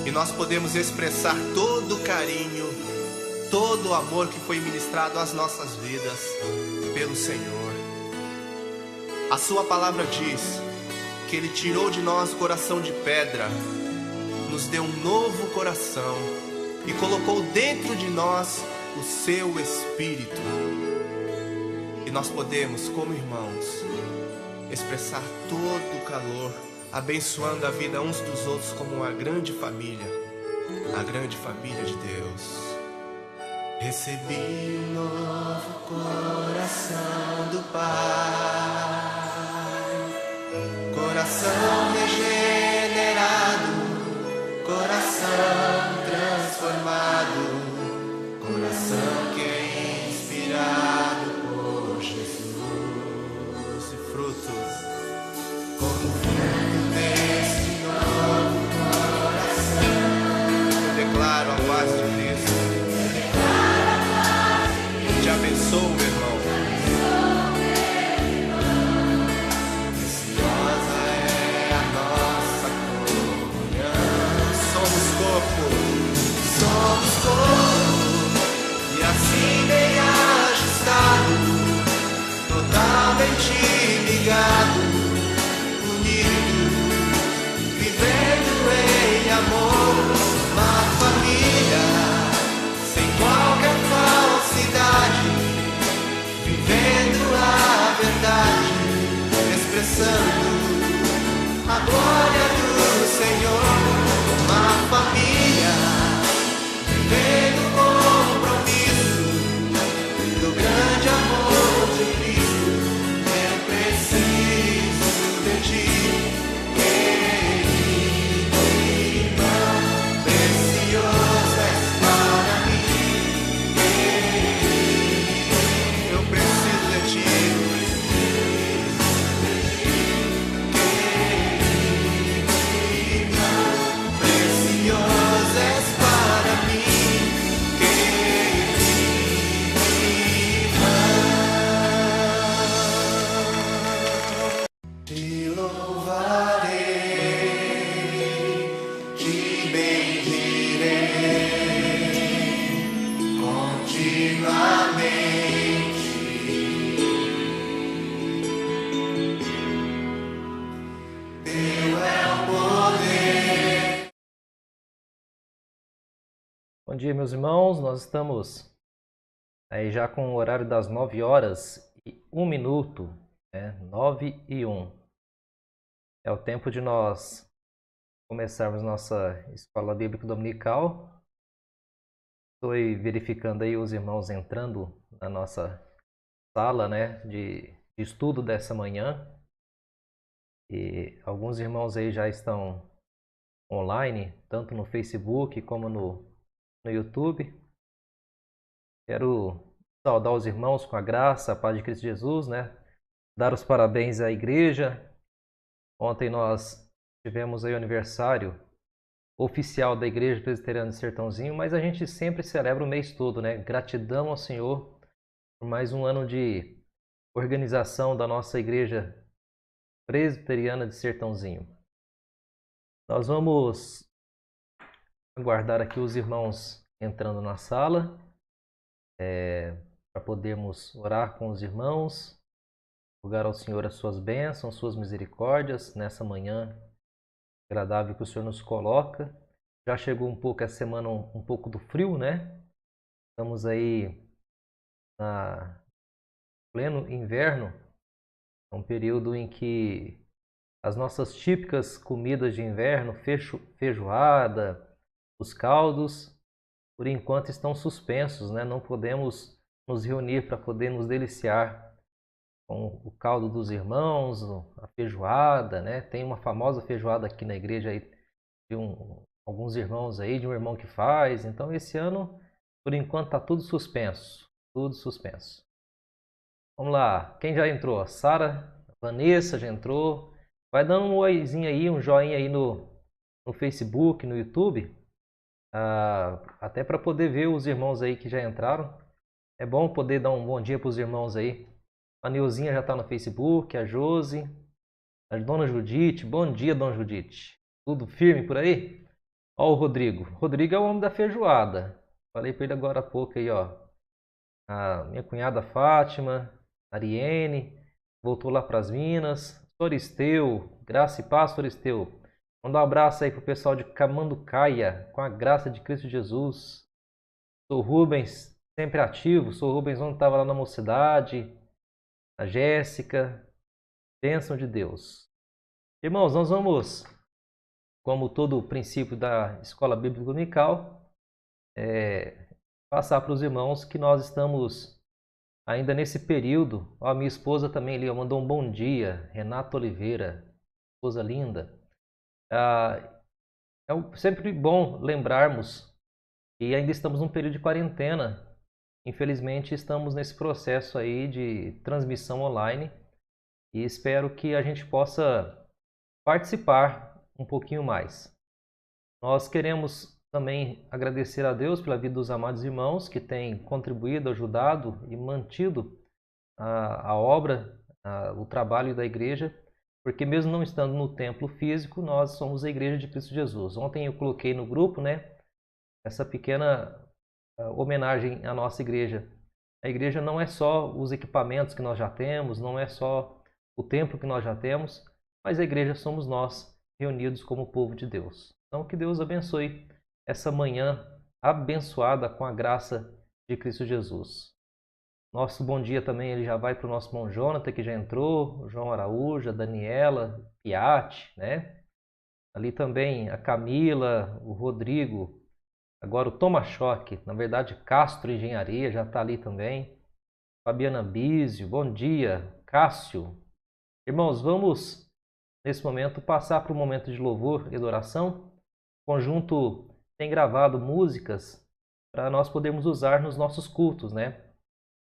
e nós podemos expressar todo o carinho, todo o amor que foi ministrado às nossas vidas pelo Senhor. A sua palavra diz que Ele tirou de nós o coração de pedra, nos deu um novo coração e colocou dentro de nós o seu Espírito. E nós podemos, como irmãos, expressar todo o calor, abençoando a vida uns dos outros como uma grande família, a grande família de Deus. Recebi um novo coração do Pai, coração regenerado, coração transformado, coração que é inspirado por Jesus e frutos como fruto deste novo coração. Eu declaro a paz de Cristo. Te abençoo, meu irmão. Preciosa é a nossa comunhão. Somos corpo, e assim bem ajustado, totalmente ligado, unido, vivendo em amor, uma família sem qualquer falsidade, vivendo a verdade, expressando a glória do Senhor, uma família vivendo o compromisso do grande amor de Cristo. Eu preciso de ti, querido irmão, precioso és para mim, eu preciso de ti, querido irmão, precioso és para mim, querido irmão. Te louvarei, te bendirei continuamente. Teu é o poder. Bom dia, meus irmãos. Nós estamos aí já com o horário das 9h01, né? 9h01. É o tempo de nós começarmos nossa escola bíblica dominical. Estou aí verificando aí os irmãos entrando na nossa sala, né, de estudo dessa manhã. E alguns irmãos aí já estão online, tanto no Facebook como no YouTube. Quero saudar os irmãos com a graça, a paz de Cristo Jesus, né? Dar os parabéns à igreja. Ontem nós tivemos aí o aniversário oficial da Igreja Presbiteriana de Sertãozinho, mas a gente sempre celebra o mês todo, né? Gratidão ao Senhor por mais um ano de organização da nossa Igreja Presbiteriana de Sertãozinho. Nós vamos aguardar aqui os irmãos entrando na sala, para podermos orar com os irmãos, rogar ao Senhor as suas bênçãos, suas misericórdias nessa manhã agradável que o Senhor nos coloca. Já chegou um pouco essa semana um pouco do frio, né? Estamos aí na pleno inverno, é um período em que as nossas típicas comidas de inverno, feijoada, os caldos, por enquanto estão suspensos, né? Não podemos nos reunir para poder nos deliciar com o caldo dos irmãos, a feijoada, né? Tem uma famosa feijoada aqui na igreja aí, de alguns irmãos aí, de um irmão que faz. Então esse ano, por enquanto, está tudo suspenso, tudo suspenso. Vamos lá, quem já entrou? Sara, Vanessa já entrou. Vai dando um oizinho aí, um joinha aí no Facebook, no YouTube, até para poder ver os irmãos aí que já entraram. É bom poder dar um bom dia para os irmãos aí. A Neuzinha já está no Facebook, a Josi, a Dona Judite. Bom dia, Dona Judite. Tudo firme por aí? Ó o Rodrigo. Rodrigo é o homem da feijoada. Falei para ele agora há pouco aí, ó. A minha cunhada Fátima, Ariene, voltou lá para as Minas. Soristeu, graça e paz, Soristeu. Manda um abraço aí pro pessoal de Camanducaia, com a graça de Cristo Jesus. Sou Rubens, sempre ativo. Sou Rubens, onde estava lá na mocidade. A Jéssica, bênção de Deus. Irmãos, nós vamos, como todo o princípio da Escola Bíblica Dominical, passar para os irmãos que nós estamos ainda nesse período. A minha esposa também ali mandou um bom dia, Renata Oliveira, esposa linda. É sempre bom lembrarmos que ainda estamos num período de quarentena. Infelizmente, estamos nesse processo aí de transmissão online e espero que a gente possa participar um pouquinho mais. Nós queremos também agradecer a Deus pela vida dos amados irmãos que têm contribuído, ajudado e mantido a obra, o trabalho da igreja, porque mesmo não estando no templo físico, nós somos a Igreja de Cristo Jesus. Ontem eu coloquei no grupo, essa pequena homenagem à nossa igreja. A igreja não é só os equipamentos que nós já temos, não é só o templo que nós já temos, mas a igreja somos nós, reunidos como povo de Deus. Então que Deus abençoe essa manhã abençoada com a graça de Cristo Jesus. Nosso bom dia também ele já vai para o nosso bom Jonathan, que já entrou, o João Araújo, a Daniela, Piatti, Ali também a Camila, o Rodrigo, agora o Tomachoque, na verdade Castro Engenharia já está ali também. Fabiana Bísio, bom dia. Cássio. Irmãos, vamos nesse momento passar para o momento de louvor e adoração. O conjunto tem gravado músicas para nós podermos usar nos nossos cultos,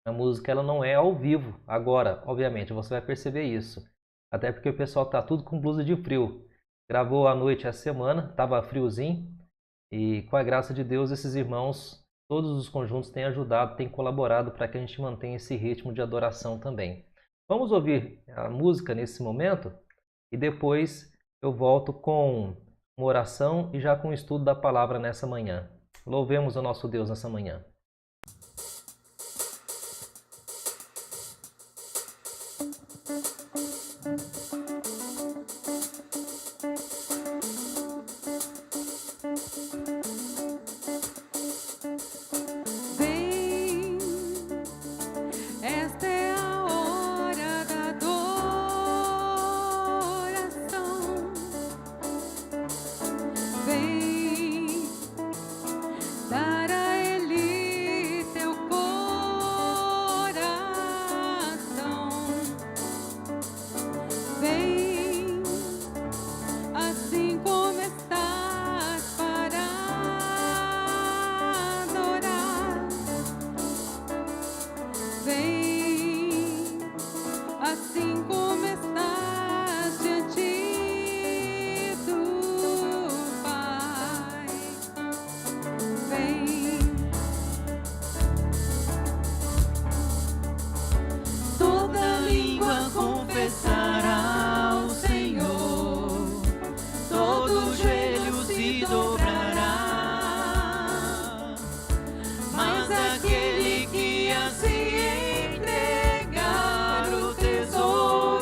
A música ela não é ao vivo. Agora, obviamente, você vai perceber isso. Até porque o pessoal tá tudo com blusa de frio. Gravou à noite essa semana, estava friozinho. E com a graça de Deus, esses irmãos, todos os conjuntos têm ajudado, têm colaborado para que a gente mantenha esse ritmo de adoração também. Vamos ouvir a música nesse momento e depois eu volto com uma oração e já com o estudo da palavra nessa manhã. Louvemos o nosso Deus nessa manhã. Mas aquele que a se entregar o tesouro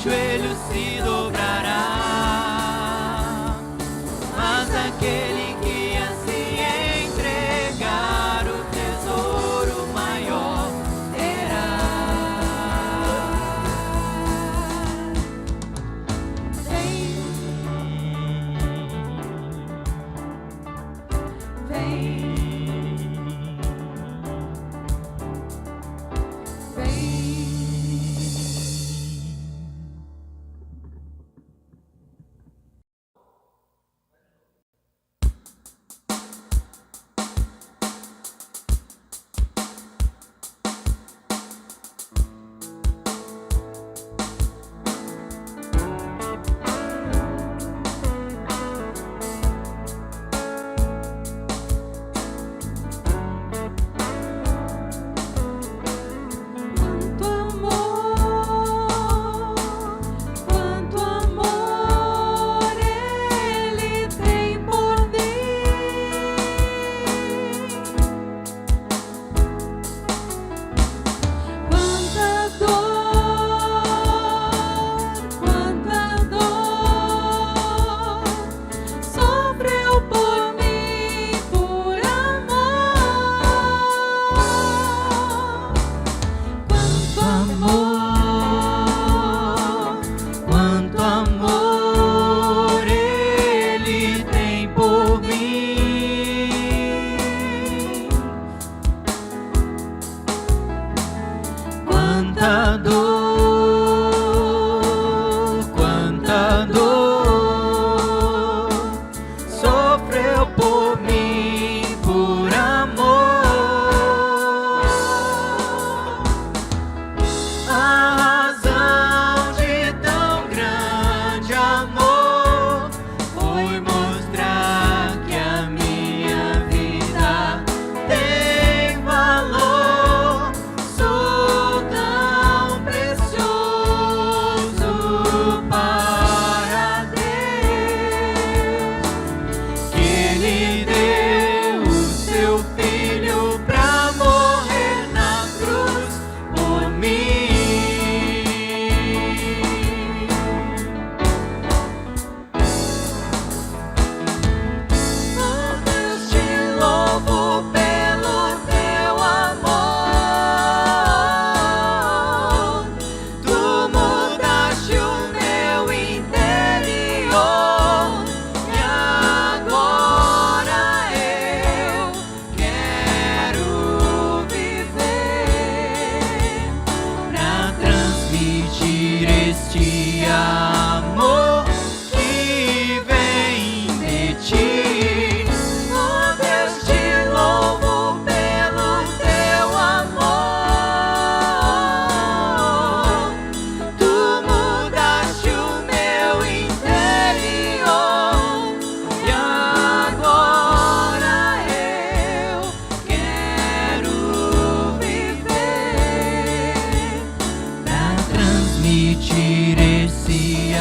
joelho se dobrará, mas aquele que assim entregar o tesouro maior terá. Vem, vem. Quanta dor sofreu por mim, por amor. A razão de tão grande amor foi mostrar que a minha vida tem valor. Sou tão precioso para Deus, que Ele deu o seu Filho pra morrer na cruz por mim. Oh Deus, te louvo pelo teu amor. Tu mudaste o meu interior e agora eu quero viver pra transmitir este amor que vem de ti. Oh Deus, te louvo pelo teu amor. Tu mudaste o meu interior e agora eu quero viver pra transmitir esse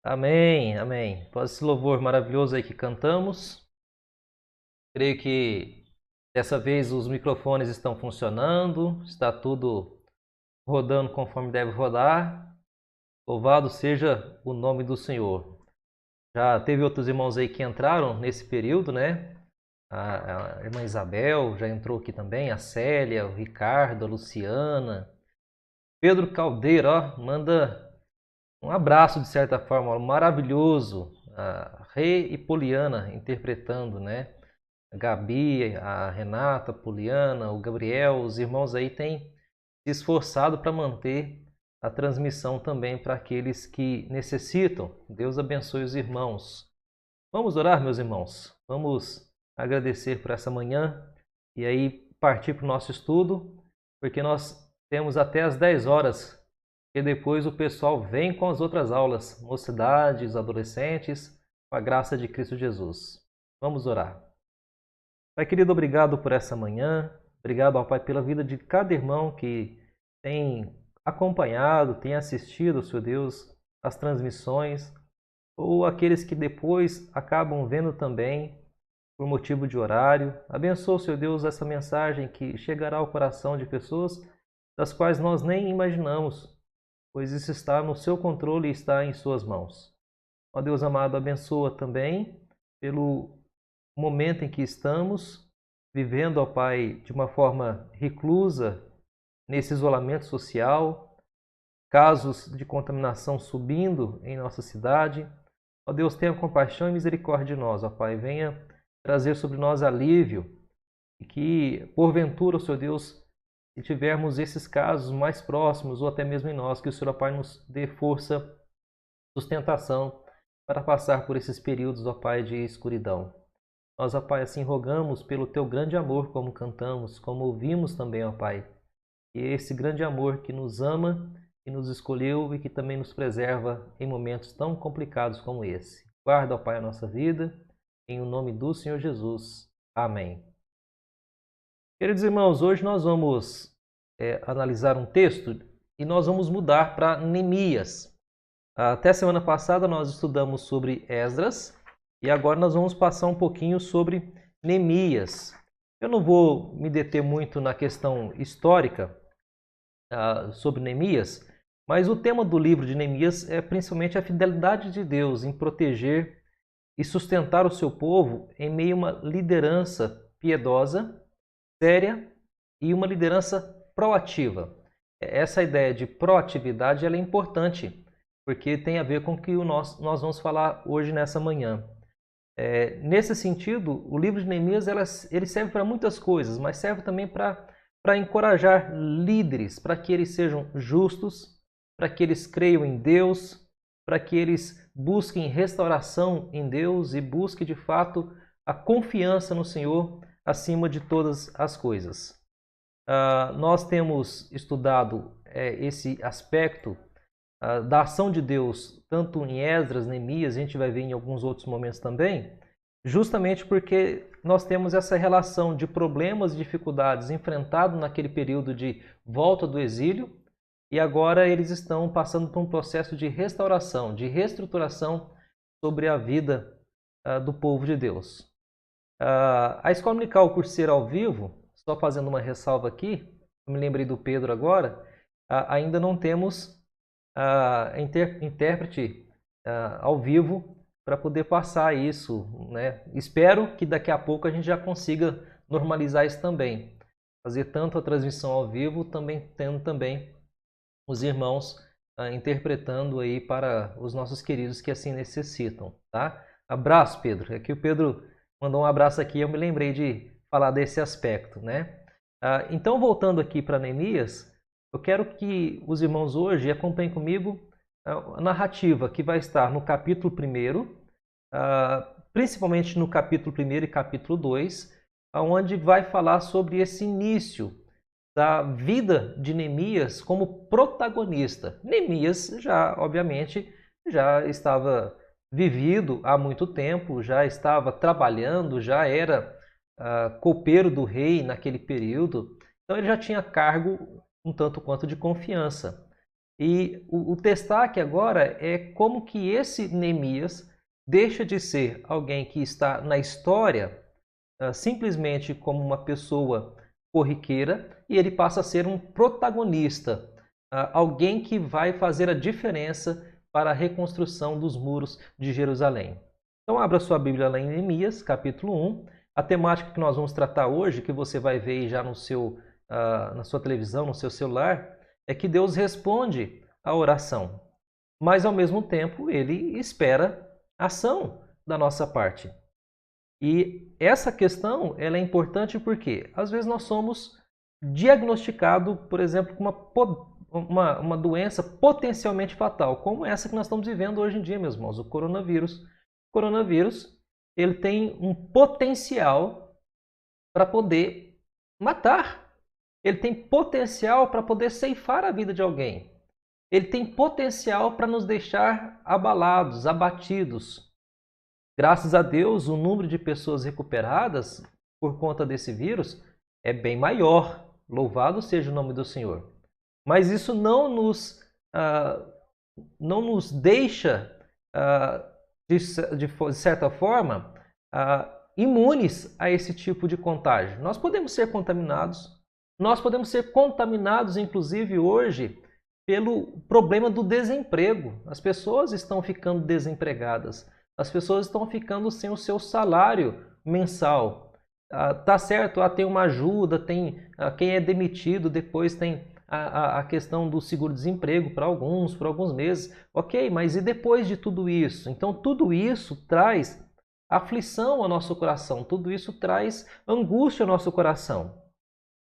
Amém, amém. Após esse louvor maravilhoso aí que cantamos, creio que dessa vez os microfones estão funcionando, está tudo rodando conforme deve rodar. Louvado seja o nome do Senhor. Já teve outros irmãos aí que entraram nesse período, né? A irmã Isabel já entrou aqui também, a Célia, o Ricardo, a Luciana. Pedro Caldeira, ó, manda um abraço de certa forma, ó, maravilhoso. A Rê e Poliana interpretando, né? A Gabi, a Renata, a Poliana, o Gabriel, os irmãos aí têm se esforçado para manter a transmissão também para aqueles que necessitam. Deus abençoe os irmãos. Vamos orar, meus irmãos. Vamos agradecer por essa manhã e aí partir para o nosso estudo, porque nós temos até as 10 horas, e depois o pessoal vem com as outras aulas, mocidades, adolescentes, com a graça de Cristo Jesus. Vamos orar. Pai querido, obrigado por essa manhã. Obrigado, ó Pai, pela vida de cada irmão que tem acompanhado, tem assistido, Senhor Deus, as transmissões, ou aqueles que depois acabam vendo também por motivo de horário. Abençoa, Senhor Deus, essa mensagem que chegará ao coração de pessoas das quais nós nem imaginamos, pois isso está no seu controle e está em suas mãos. Ó Deus amado, abençoa também pelo momento em que estamos vivendo, ó Pai, de uma forma reclusa, nesse isolamento social, casos de contaminação subindo em nossa cidade. Ó Deus, tenha compaixão e misericórdia de nós, ó Pai, venha trazer sobre nós alívio e que, porventura, ó Senhor Deus, se tivermos esses casos mais próximos ou até mesmo em nós, que o Senhor, ó Pai, nos dê força, sustentação para passar por esses períodos, ó Pai, de escuridão. Nós, ó Pai, assim rogamos pelo Teu grande amor, como cantamos, como ouvimos também, ó Pai, e esse grande amor que nos ama, que nos escolheu e que também nos preserva em momentos tão complicados como esse. Guarda, ó Pai, a nossa vida, em o nome do Senhor Jesus. Amém. Queridos irmãos, hoje nós vamos analisar um texto e nós vamos mudar para Neemias. Até semana passada nós estudamos sobre Esdras e agora nós vamos passar um pouquinho sobre Neemias. Eu não vou me deter muito na questão histórica sobre Neemias, mas o tema do livro de Neemias é principalmente a fidelidade de Deus em proteger e sustentar o seu povo em meio a uma liderança piedosa, séria e uma liderança proativa. Essa ideia de proatividade ela é importante, porque tem a ver com o que nós vamos falar hoje nessa manhã. Nesse sentido, o livro de Neemias ele serve para muitas coisas, mas serve também para encorajar líderes, para que eles sejam justos, para que eles creiam em Deus, para que eles busquem restauração em Deus e busquem de fato a confiança no Senhor acima de todas as coisas. Nós temos estudado esse aspecto da ação de Deus, tanto em Esdras, Neemias, a gente vai ver em alguns outros momentos também, justamente porque nós temos essa relação de problemas e dificuldades enfrentados naquele período de volta do exílio, e agora eles estão passando por um processo de restauração, de reestruturação sobre a vida do povo de Deus. A escola dominical, por ser ao vivo, só fazendo uma ressalva aqui, eu me lembrei do Pedro agora, ainda não temos intérprete ao vivo para poder passar isso, né? Espero que daqui a pouco a gente já consiga normalizar isso também. Fazer tanto a transmissão ao vivo, também tendo também os irmãos interpretando aí para os nossos queridos que assim necessitam, tá? Abraço, Pedro. Aqui o Pedro mandou um abraço aqui, eu me lembrei de falar desse aspecto, né? Então, voltando aqui para Neemias, eu quero que os irmãos hoje acompanhem comigo a narrativa que vai estar no capítulo 1, principalmente no capítulo 1 e capítulo 2, onde vai falar sobre esse início da vida de Neemias como protagonista. Neemias já, obviamente, já estava vivido há muito tempo, já estava trabalhando, já era copeiro do rei naquele período, então ele já tinha cargo um tanto quanto de confiança. E o destaque agora é como que esse Neemias deixa de ser alguém que está na história simplesmente como uma pessoa corriqueira e ele passa a ser um protagonista, alguém que vai fazer a diferença para a reconstrução dos muros de Jerusalém. Então abra sua Bíblia lá em Neemias, capítulo 1. A temática que nós vamos tratar hoje, que você vai ver já no na sua televisão, no seu celular, é que Deus responde à oração, mas ao mesmo tempo Ele espera ação da nossa parte. E essa questão ela é importante porque às vezes nós somos diagnosticados, por exemplo, com uma doença potencialmente fatal, como essa que nós estamos vivendo hoje em dia, meus irmãos, o coronavírus. O coronavírus ele tem um potencial para poder matar. Ele tem potencial para poder ceifar a vida de alguém. Ele tem potencial para nos deixar abalados, abatidos. Graças a Deus, o número de pessoas recuperadas por conta desse vírus é bem maior. Louvado seja o nome do Senhor. Mas isso não nos deixa, de certa forma, imunes a esse tipo de contágio. Nós podemos ser contaminados. Nós podemos ser contaminados, inclusive hoje, pelo problema do desemprego. As pessoas estão ficando desempregadas. As pessoas estão ficando sem o seu salário mensal. Tá certo, tem uma ajuda, tem quem é demitido, depois tem a questão do seguro-desemprego para alguns, por alguns meses. Ok, mas e depois de tudo isso? Então tudo isso traz aflição ao nosso coração, tudo isso traz angústia ao nosso coração.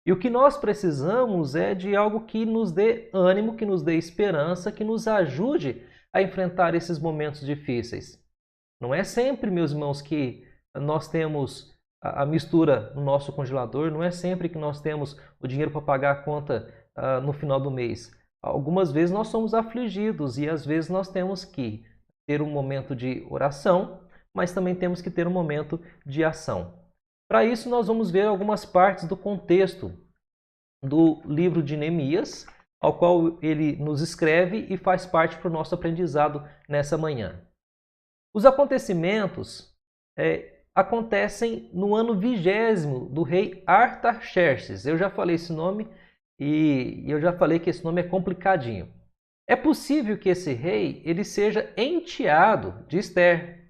E o que nós precisamos é de algo que nos dê ânimo, que nos dê esperança, que nos ajude a enfrentar esses momentos difíceis. Não é sempre, meus irmãos, que nós temos a mistura no nosso congelador, não é sempre que nós temos o dinheiro para pagar a conta no final do mês. Algumas vezes nós somos afligidos e às vezes nós temos que ter um momento de oração, mas também temos que ter um momento de ação. Para isso, nós vamos ver algumas partes do contexto do livro de Neemias, ao qual ele nos escreve e faz parte para o nosso aprendizado nessa manhã. Os acontecimentos acontecem no ano 20º do rei Artaxerxes. Eu já falei esse nome e eu já falei que esse nome é complicadinho. É possível que esse rei ele seja enteado de Ester.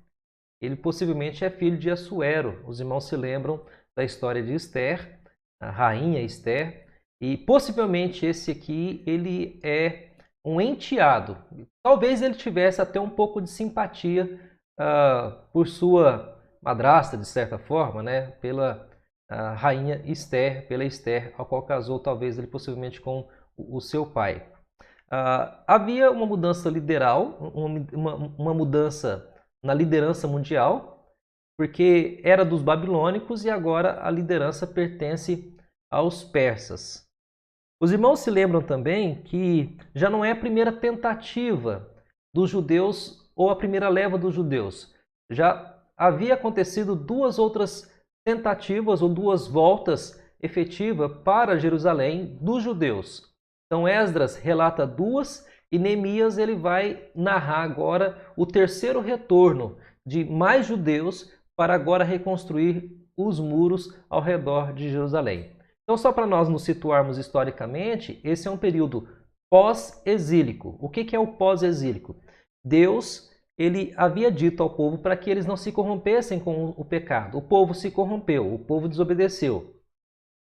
Ele possivelmente é filho de Assuero. Os irmãos se lembram da história de Ester, a rainha Ester. E possivelmente esse aqui ele é um enteado. Talvez ele tivesse até um pouco de simpatia por sua madrasta, de certa forma, né? Pela rainha Ester, pela Ester, ao qual casou talvez ele possivelmente com o seu pai. Havia uma mudança lideral, uma mudança na liderança mundial, porque era dos babilônicos e agora a liderança pertence aos persas. Os irmãos se lembram também que já não é a primeira tentativa dos judeus ou a primeira leva dos judeus. Já havia acontecido 2 outras tentativas ou 2 voltas efetivas para Jerusalém dos judeus. Então Esdras relata 2 e Neemias ele vai narrar agora o 3º retorno de mais judeus para agora reconstruir os muros ao redor de Jerusalém. Então, só para nós nos situarmos historicamente, esse é um período pós-exílico. O que é o pós-exílico? Deus ele havia dito ao povo para que eles não se corrompessem com o pecado. O povo se corrompeu, o povo desobedeceu.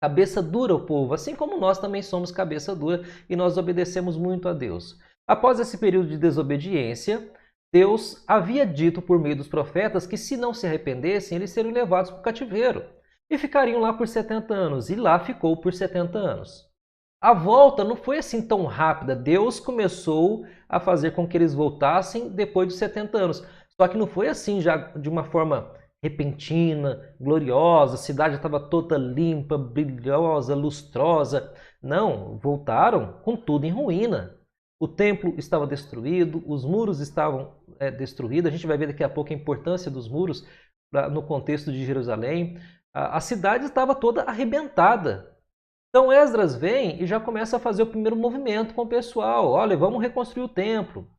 Cabeça dura o povo, assim como nós também somos cabeça dura e nós obedecemos muito a Deus. Após esse período de desobediência, Deus havia dito por meio dos profetas que se não se arrependessem, eles seriam levados para o cativeiro e ficariam lá por 70 anos. E lá ficou por 70 anos. A volta não foi assim tão rápida. Deus começou a fazer com que eles voltassem depois de 70 anos. Só que não foi assim já de uma forma repentina, gloriosa, a cidade estava toda limpa, brilhosa, lustrosa. Não, voltaram com tudo em ruína. O templo estava destruído, os muros estavam destruídos. A gente vai ver daqui a pouco a importância dos muros no contexto de Jerusalém. A cidade estava toda arrebentada. Então Esdras vem e já começa a fazer o primeiro movimento com o pessoal. Olha, vamos reconstruir o templo.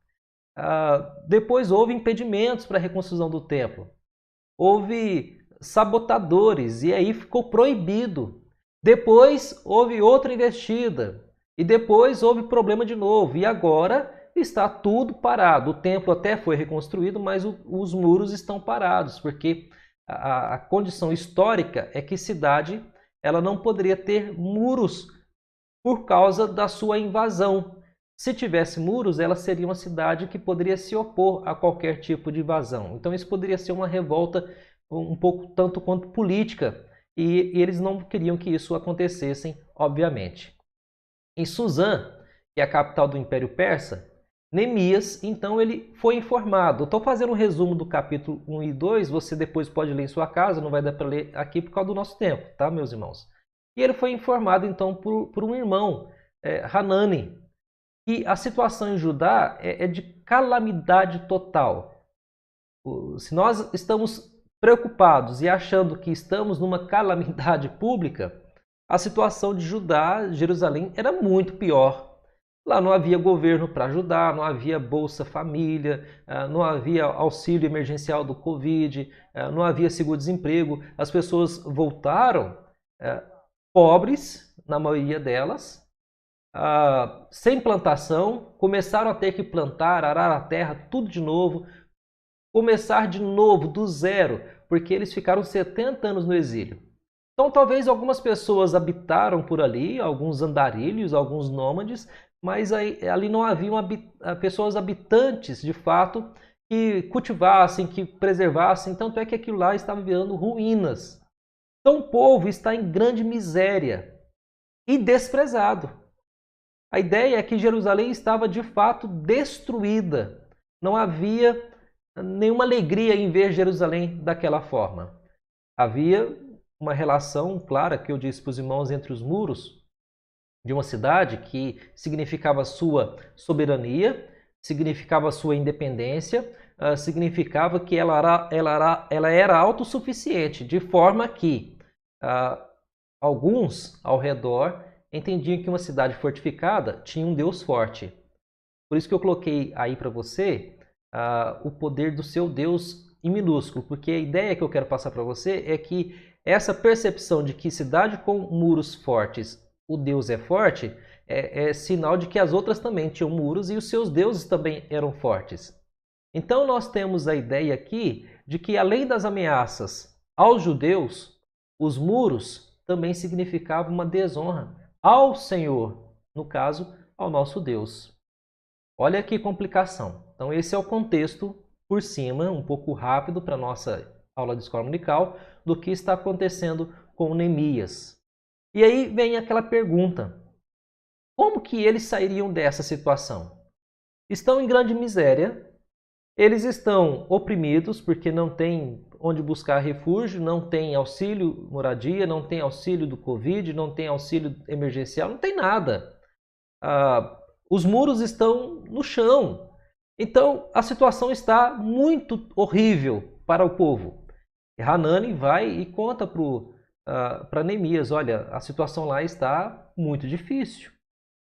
Depois houve impedimentos para a reconstrução do templo. Houve sabotadores e aí ficou proibido. Depois houve outra investida e depois houve problema de novo. E agora está tudo parado. O templo até foi reconstruído, mas os muros estão parados, porque a condição histórica é que cidade ela não poderia ter muros por causa da sua invasão. Se tivesse muros, ela seria uma cidade que poderia se opor a qualquer tipo de invasão. Então isso poderia ser uma revolta um pouco tanto quanto política, e eles não queriam que isso acontecesse, obviamente. Em Suzã, que é a capital do Império Persa, Neemias, então, ele foi informado. Estou fazendo um resumo do capítulo 1 e 2, você depois pode ler em sua casa, não vai dar para ler aqui por causa do nosso tempo, tá, meus irmãos? E ele foi informado, então, por um irmão, Hanani, que a situação em Judá é de calamidade total. Se nós estamos preocupados e achando que estamos numa calamidade pública, a situação de Judá, Jerusalém, era muito pior. Lá não havia governo para ajudar, não havia Bolsa Família, não havia auxílio emergencial do Covid, não havia seguro-desemprego. As pessoas voltaram pobres, na maioria delas, sem plantação, começaram a ter que plantar, arar a terra, tudo de novo, começar de novo, do zero, porque eles ficaram 70 anos no exílio. Então talvez algumas pessoas habitaram por ali, alguns andarilhos, alguns nômades, mas ali não haviam pessoas habitantes, de fato, que cultivassem, que preservassem, tanto é que aquilo lá estava virando ruínas. Então o povo está em grande miséria e desprezado. A ideia é que Jerusalém estava de fato destruída. Não havia nenhuma alegria em ver Jerusalém daquela forma. Havia uma relação clara, que eu disse para os irmãos, entre os muros de uma cidade, que significava sua soberania, significava sua independência, significava que ela era autossuficiente, de forma que alguns ao redor entendiam que uma cidade fortificada tinha um Deus forte. Por isso que eu coloquei aí para você o poder do seu Deus em minúsculo, porque a ideia que eu quero passar para você é que essa percepção de que cidade com muros fortes, o Deus é forte, é sinal de que as outras também tinham muros e os seus deuses também eram fortes. Então nós temos a ideia aqui de que, além das ameaças aos judeus, os muros também significavam uma desonra ao Senhor, no caso, ao nosso Deus. Olha que complicação. Então esse é o contexto por cima, um pouco rápido para a nossa aula de escola dominical, do que está acontecendo com Neemias. E aí vem aquela pergunta: como que eles sairiam dessa situação? Estão em grande miséria, eles estão oprimidos porque não tem onde buscar refúgio, não tem auxílio moradia, não tem auxílio do Covid, não tem auxílio emergencial, não tem nada. Os muros estão no chão. Então a situação está muito horrível para o povo. E Hanani vai e conta para Neemias: olha, a situação lá está muito difícil.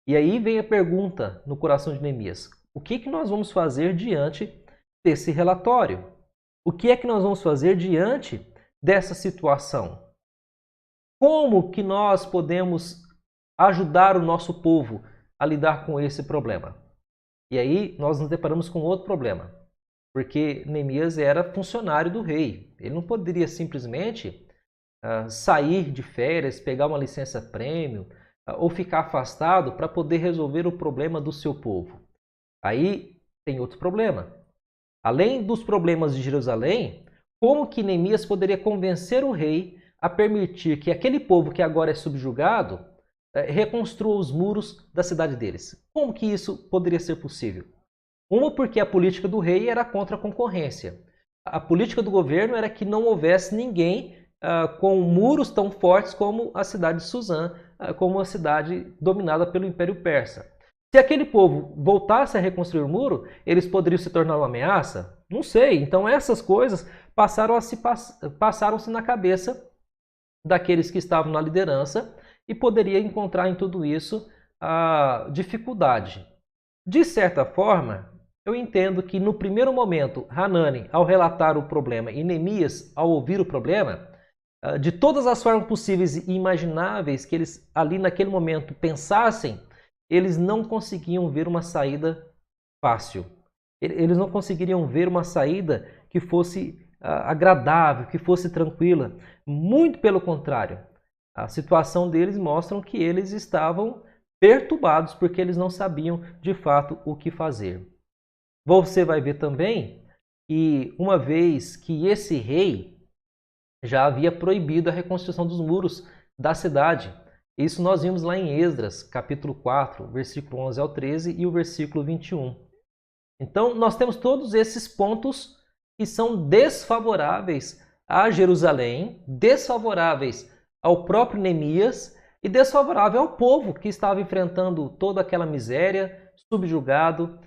E aí vem a pergunta no coração de Neemias: o que nós vamos fazer diante desse relatório? O que é que nós vamos fazer diante dessa situação? Como que nós podemos ajudar o nosso povo a lidar com esse problema? E aí nós nos deparamos com outro problema, porque Neemias era funcionário do rei. Ele não poderia simplesmente sair de férias, pegar uma licença-prêmio ou ficar afastado para poder resolver o problema do seu povo. Aí tem outro problema. Além dos problemas de Jerusalém, como que Neemias poderia convencer o rei a permitir que aquele povo que agora é subjugado reconstrua os muros da cidade deles? Como que isso poderia ser possível? Uma, porque a política do rei era contra a concorrência. A política do governo era que não houvesse ninguém com muros tão fortes como a cidade de Suzã, como a cidade dominada pelo Império Persa. Se aquele povo voltasse a reconstruir o muro, eles poderiam se tornar uma ameaça? Não sei. Então essas coisas passaram-se na cabeça daqueles que estavam na liderança, e poderia encontrar em tudo isso a dificuldade. De certa forma, eu entendo que no primeiro momento, Hanani, ao relatar o problema, e Neemias, ao ouvir o problema, de todas as formas possíveis e imagináveis que eles ali naquele momento pensassem, eles não conseguiam ver uma saída fácil. Eles não conseguiriam ver uma saída que fosse agradável, que fosse tranquila. Muito pelo contrário. A situação deles mostra que eles estavam perturbados porque eles não sabiam de fato o que fazer. Você vai ver também que uma vez que esse rei já havia proibido a reconstrução dos muros da cidade. Isso nós vimos lá em Esdras, capítulo 4, versículo 11 ao 13 e o versículo 21. Então, nós temos todos esses pontos que são desfavoráveis a Jerusalém, desfavoráveis ao próprio Neemias e desfavorável ao povo que estava enfrentando toda aquela miséria, subjugado,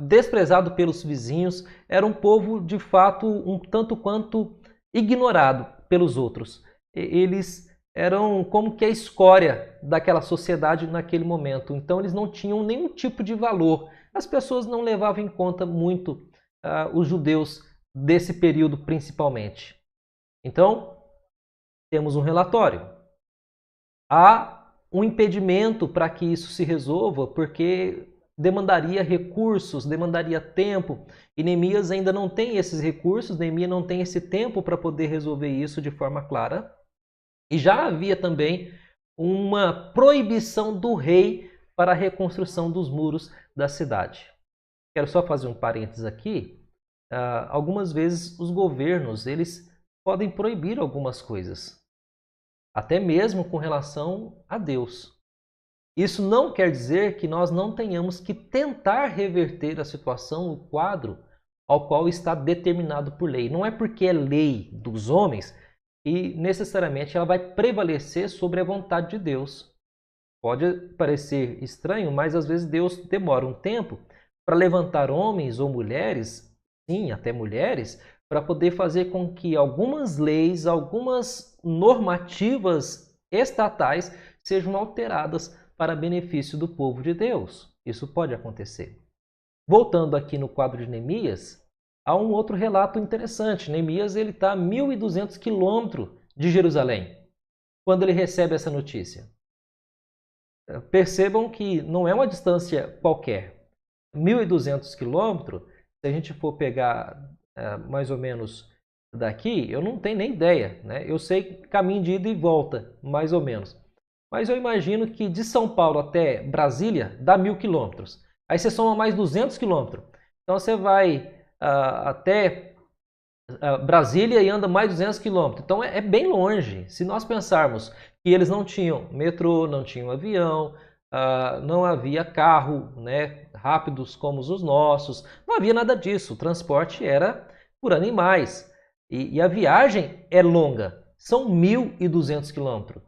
desprezado pelos vizinhos. Era um povo, de fato, um tanto quanto ignorado pelos outros. Eles eram como que a escória daquela sociedade naquele momento. Então, eles não tinham nenhum tipo de valor. As pessoas não levavam em conta muito os judeus desse período, principalmente. Então, temos um relatório. Há um impedimento para que isso se resolva, porque demandaria recursos, demandaria tempo, e Neemias ainda não tem esses recursos, Neemias não tem esse tempo para poder resolver isso de forma clara. E já havia também uma proibição do rei para a reconstrução dos muros da cidade. Quero só fazer um parênteses aqui. Algumas vezes os governos eles podem proibir algumas coisas, até mesmo com relação a Deus. Isso não quer dizer que nós não tenhamos que tentar reverter a situação, o quadro ao qual está determinado por lei. Não é porque é lei dos homens e necessariamente ela vai prevalecer sobre a vontade de Deus. Pode parecer estranho, mas às vezes Deus demora um tempo para levantar homens ou mulheres, sim, até mulheres, para poder fazer com que algumas leis, algumas normativas estatais sejam alteradas para benefício do povo de Deus. Isso pode acontecer. Voltando aqui no quadro de Neemias, há um outro relato interessante. Neemias está a 1.200 quilômetros de Jerusalém, quando ele recebe essa notícia. Percebam que não é uma distância qualquer. 1.200 quilômetros, se a gente for pegar mais ou menos daqui, eu não tenho nem ideia, né? Eu sei caminho de ida e volta, mais ou menos. Mas eu imagino que de São Paulo até Brasília dá 1.000 quilômetros. Aí você soma mais 200 quilômetros. Então você vai até Brasília e anda mais 200 quilômetros. Então é bem longe. Se nós pensarmos que eles não tinham metrô, não tinham avião, não havia carro, né, rápidos como os nossos, não havia nada disso. O transporte era por animais. E a viagem é longa. São 1.200 quilômetros.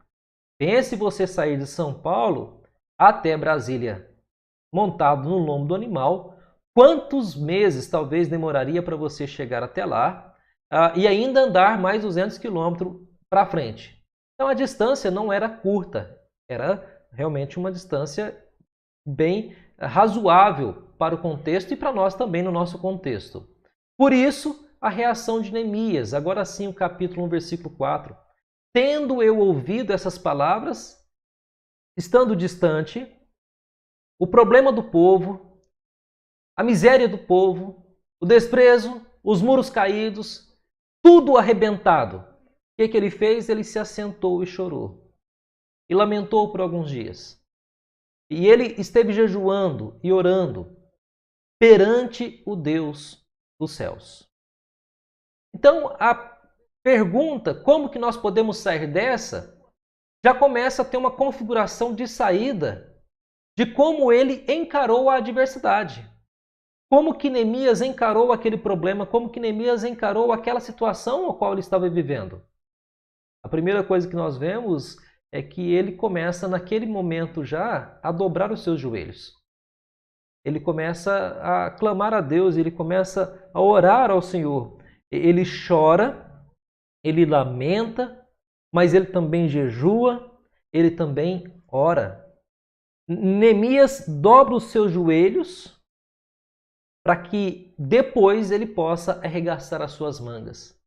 Pense você sair de São Paulo até Brasília, montado no lombo do animal, quantos meses talvez demoraria para você chegar até lá e ainda andar mais 200 quilômetros para frente. Então a distância não era curta, era realmente uma distância bem razoável para o contexto e para nós também no nosso contexto. Por isso, a reação de Neemias, agora sim o capítulo 1, versículo 4. Tendo eu ouvido essas palavras, estando distante, o problema do povo, a miséria do povo, o desprezo, os muros caídos, tudo arrebentado. O que ele fez? Ele se assentou e chorou. E lamentou por alguns dias. E ele esteve jejuando e orando perante o Deus dos céus. Então, a pergunta, como que nós podemos sair dessa, já começa a ter uma configuração de saída de como ele encarou a adversidade. Como que Neemias encarou aquele problema, como que Neemias encarou aquela situação a qual ele estava vivendo. A primeira coisa que nós vemos é que ele começa naquele momento já a dobrar os seus joelhos. Ele começa a clamar a Deus, ele começa a orar ao Senhor. Ele chora, ele lamenta, mas ele também jejua, ele também ora. Neemias dobra os seus joelhos para que depois ele possa arregaçar as suas mangas.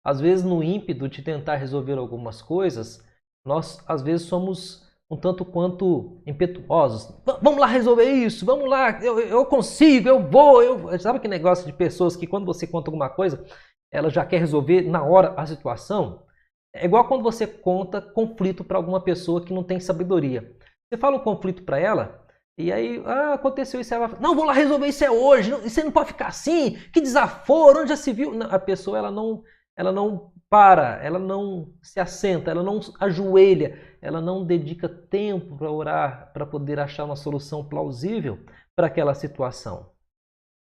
Às vezes, no ímpeto de tentar resolver algumas coisas, nós às vezes somos um tanto quanto impetuosos. Vamos lá resolver isso, vamos lá, eu consigo, eu vou. Sabe aquele negócio de pessoas que quando você conta alguma coisa, ela já quer resolver na hora a situação? É igual quando você conta conflito para alguma pessoa que não tem sabedoria. Você fala um conflito para ela, e aí, aconteceu isso, ela fala, não, vou lá resolver isso hoje, você não pode ficar assim, que desaforo, onde já se viu? Não, a pessoa ela não para, ela não se assenta, ela não ajoelha, ela não dedica tempo para orar, para poder achar uma solução plausível para aquela situação.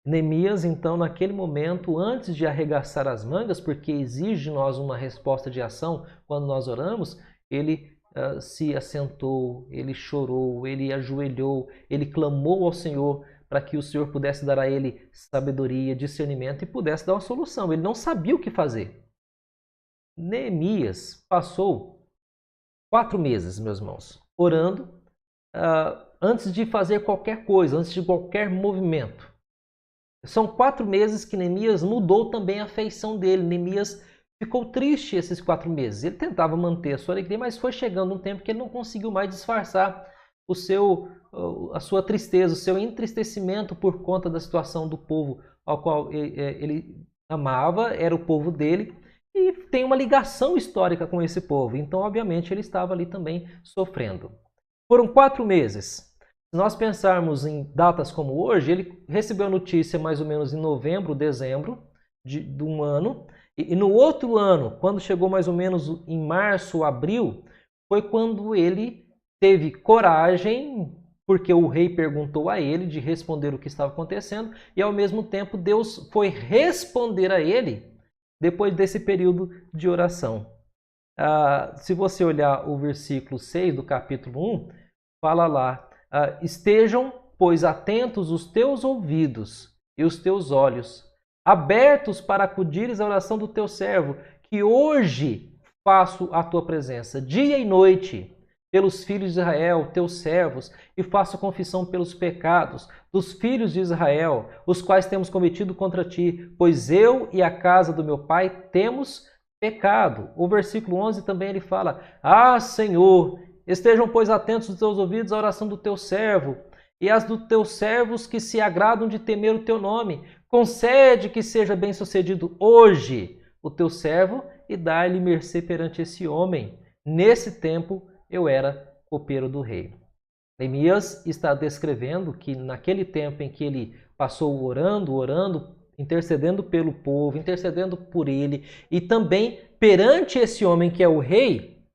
Neemias, então, naquele momento, antes de arregaçar as mangas, porque exige de nós uma resposta de ação quando nós oramos, ele se assentou, ele chorou, ele ajoelhou, ele clamou ao Senhor para que o Senhor pudesse dar a ele sabedoria, discernimento e pudesse dar uma solução. Ele não sabia o que fazer. Neemias passou 4 meses, meus irmãos, orando antes de fazer qualquer coisa, antes de qualquer movimento. São 4 meses que Neemias mudou também a feição dele. Neemias ficou triste esses 4 meses. Ele tentava manter a sua alegria, mas foi chegando um tempo que ele não conseguiu mais disfarçar a sua tristeza, o seu entristecimento por conta da situação do povo ao qual ele amava, era o povo dele, e tem uma ligação histórica com esse povo. Então, obviamente, ele estava ali também sofrendo. Foram 4 meses. Se nós pensarmos em datas como hoje, ele recebeu a notícia mais ou menos em novembro, dezembro de um ano, e no outro ano, quando chegou mais ou menos em março, abril, foi quando ele teve coragem, porque o rei perguntou a ele de responder o que estava acontecendo, e ao mesmo tempo Deus foi responder a ele depois desse período de oração. Se você olhar o versículo 6 do capítulo 1, fala lá, estejam, pois, atentos os teus ouvidos e os teus olhos, abertos para acudires à oração do teu servo, que hoje faço a tua presença, dia e noite, pelos filhos de Israel, teus servos, e faço confissão pelos pecados dos filhos de Israel, os quais temos cometido contra ti, pois eu e a casa do meu pai temos pecado. O versículo 11 também ele fala, Senhor, estejam, pois, atentos os teus ouvidos à oração do teu servo, e as dos teus servos que se agradam de temer o teu nome. Concede que seja bem-sucedido hoje o teu servo e dá-lhe mercê perante esse homem. Nesse tempo eu era copeiro do rei. Neemias está descrevendo que naquele tempo em que ele passou orando, intercedendo pelo povo, intercedendo por ele, e também perante esse homem que é o rei,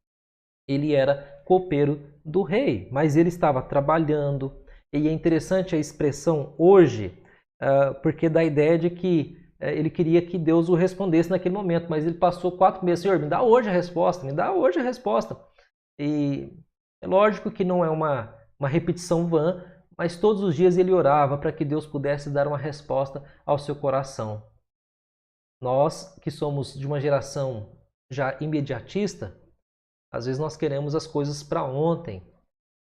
ele era copeiro do rei, mas ele estava trabalhando. E é interessante a expressão hoje, porque dá a ideia de que ele queria que Deus o respondesse naquele momento, mas ele passou 4 meses, Senhor, me dá hoje a resposta, me dá hoje a resposta. E é lógico que não é uma repetição vã, mas todos os dias ele orava para que Deus pudesse dar uma resposta ao seu coração. Nós, que somos de uma geração já imediatista, às vezes nós queremos as coisas para ontem.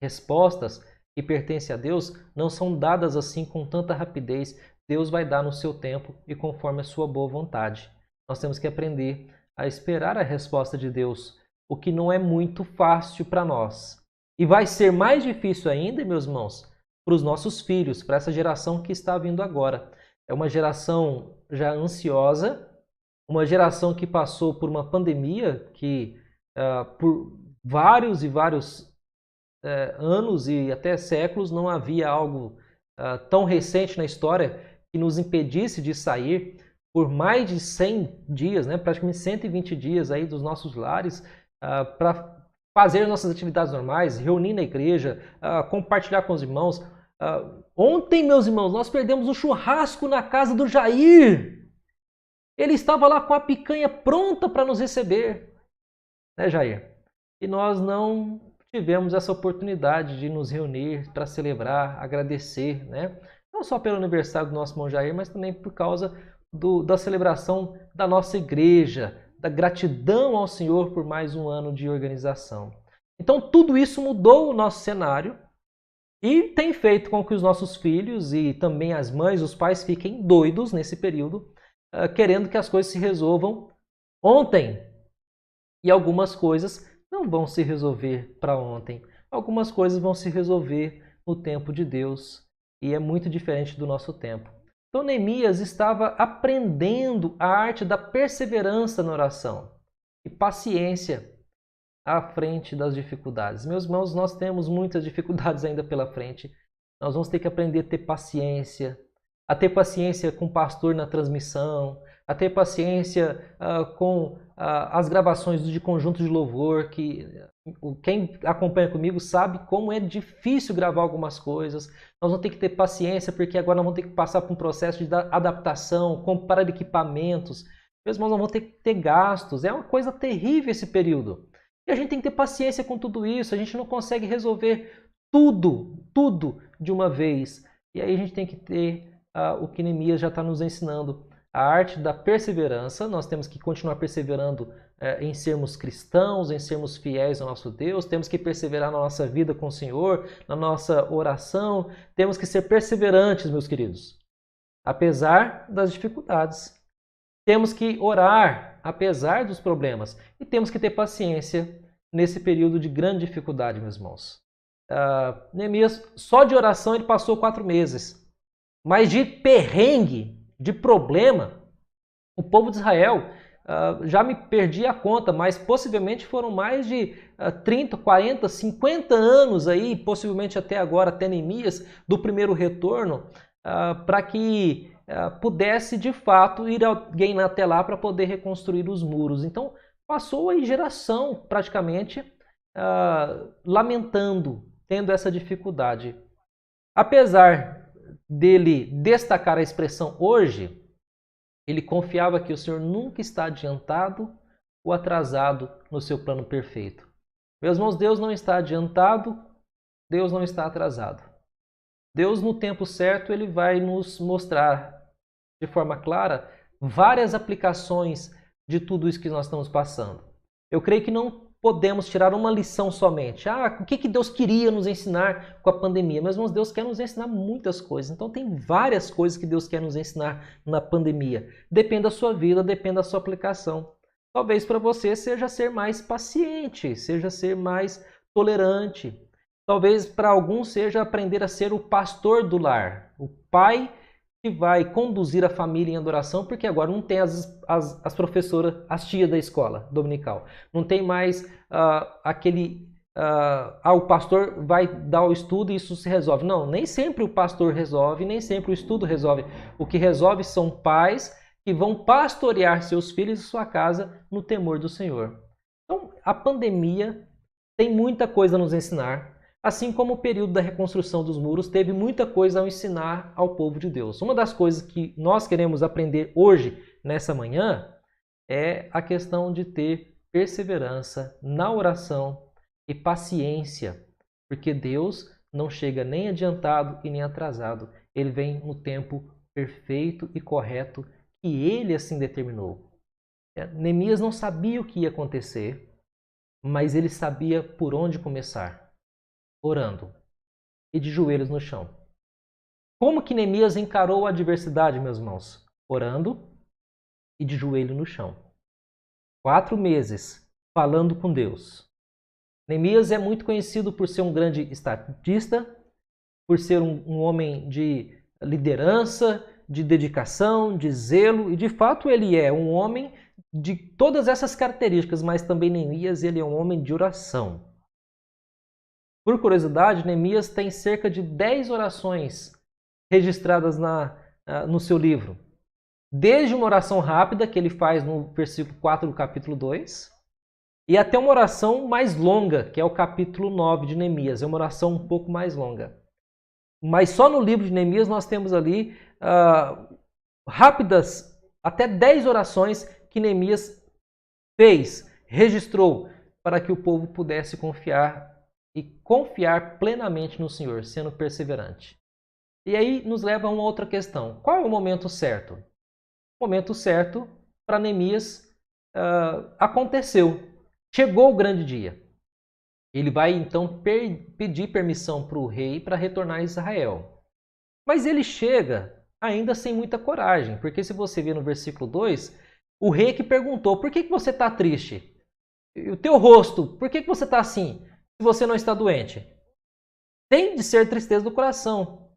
Respostas que pertencem a Deus não são dadas assim com tanta rapidez. Deus vai dar no seu tempo e conforme a sua boa vontade. Nós temos que aprender a esperar a resposta de Deus, o que não é muito fácil para nós. E vai ser mais difícil ainda, meus irmãos, para os nossos filhos, para essa geração que está vindo agora. É uma geração já ansiosa, uma geração que passou por uma pandemia que por vários e vários anos e até séculos não havia algo tão recente na história que nos impedisse de sair por mais de 100 dias, praticamente 120 dias aí dos nossos lares para fazer nossas atividades normais, reunir na igreja, compartilhar com os irmãos. Ontem, meus irmãos, nós perdemos um churrasco na casa do Jair. Ele estava lá com a picanha pronta para nos receber, né, Jair? E nós não tivemos essa oportunidade de nos reunir para celebrar, agradecer, né? Não só pelo aniversário do nosso irmão Jair, mas também por causa da celebração da nossa igreja, da gratidão ao Senhor por mais um ano de organização. Então tudo isso mudou o nosso cenário e tem feito com que os nossos filhos e também as mães, os pais fiquem doidos nesse período, querendo que as coisas se resolvam ontem. E algumas coisas não vão se resolver para ontem. Algumas coisas vão se resolver no tempo de Deus e é muito diferente do nosso tempo. Então Neemias estava aprendendo a arte da perseverança na oração e paciência à frente das dificuldades. Meus irmãos, nós temos muitas dificuldades ainda pela frente. Nós vamos ter que aprender a ter paciência com o pastor na transmissão, a ter paciência com as gravações de conjunto de louvor, que quem acompanha comigo sabe como é difícil gravar algumas coisas. Nós vamos ter que ter paciência, porque agora nós vamos ter que passar por um processo de adaptação, comprar equipamentos. Mesmo nós vamos ter que ter gastos. É uma coisa terrível esse período. E a gente tem que ter paciência com tudo isso. A gente não consegue resolver tudo de uma vez. E aí a gente tem que ter o que Neemias já está nos ensinando. A arte da perseverança. Nós temos que continuar perseverando em sermos cristãos, em sermos fiéis ao nosso Deus. Temos que perseverar na nossa vida com o Senhor, na nossa oração. Temos que ser perseverantes, meus queridos, apesar das dificuldades. Temos que orar apesar dos problemas e temos que ter paciência nesse período de grande dificuldade, meus irmãos. Neemias, só de oração ele passou 4 meses, mas de perrengue, de problema, o povo de Israel, já me perdi a conta, mas possivelmente foram mais de 30, 40, 50 anos aí, possivelmente até agora, até Neemias, do primeiro retorno, para que pudesse de fato ir alguém até lá para poder reconstruir os muros. Então passou aí geração praticamente lamentando, tendo essa dificuldade. Apesar dele destacar a expressão hoje, ele confiava que o Senhor nunca está adiantado ou atrasado no seu plano perfeito. Meus irmãos, Deus não está adiantado, Deus não está atrasado. Deus, no tempo certo, ele vai nos mostrar de forma clara várias aplicações de tudo isso que nós estamos passando. Eu creio que não podemos tirar uma lição somente. O que Deus queria nos ensinar com a pandemia? Mas, irmãos, Deus quer nos ensinar muitas coisas. Então, tem várias coisas que Deus quer nos ensinar na pandemia. Depende da sua vida, depende da sua aplicação. Talvez para você seja ser mais paciente, seja ser mais tolerante. Talvez para alguns seja aprender a ser o pastor do lar, o pai que vai conduzir a família em adoração, porque agora não tem as professoras, as tias da escola dominical. Não tem mais o pastor vai dar o estudo e isso se resolve. Não, nem sempre o pastor resolve, nem sempre o estudo resolve. O que resolve são pais que vão pastorear seus filhos e sua casa no temor do Senhor. Então, a pandemia tem muita coisa a nos ensinar. Assim como o período da reconstrução dos muros teve muita coisa a ensinar ao povo de Deus. Uma das coisas que nós queremos aprender hoje, nessa manhã, é a questão de ter perseverança na oração e paciência, porque Deus não chega nem adiantado e nem atrasado. Ele vem no tempo perfeito e correto que Ele assim determinou. Neemias não sabia o que ia acontecer, mas ele sabia por onde começar. Orando e de joelhos no chão. Como que Neemias encarou a adversidade, meus irmãos? Orando e de joelho no chão. 4 meses falando com Deus. Neemias é muito conhecido por ser um grande estatista, por ser um homem de liderança, de dedicação, de zelo, e de fato ele é um homem de todas essas características, mas também Neemias ele é um homem de oração. Por curiosidade, Neemias tem cerca de 10 orações registradas no seu livro. Desde uma oração rápida, que ele faz no versículo 4 do capítulo 2, e até uma oração mais longa, que é o capítulo 9 de Neemias. É uma oração um pouco mais longa. Mas só no livro de Neemias nós temos ali rápidas, até 10 orações que Neemias fez, registrou, para que o povo pudesse confiar plenamente no Senhor, sendo perseverante. E aí nos leva a uma outra questão. Qual é o momento certo? O momento certo para Neemias aconteceu. Chegou o grande dia. Ele vai então pedir permissão para o rei para retornar a Israel. Mas ele chega ainda sem muita coragem, porque se você ver no versículo 2, o rei que perguntou: por que você está triste? E o teu rosto, por que você está assim, se você não está doente? Tem de ser tristeza do coração.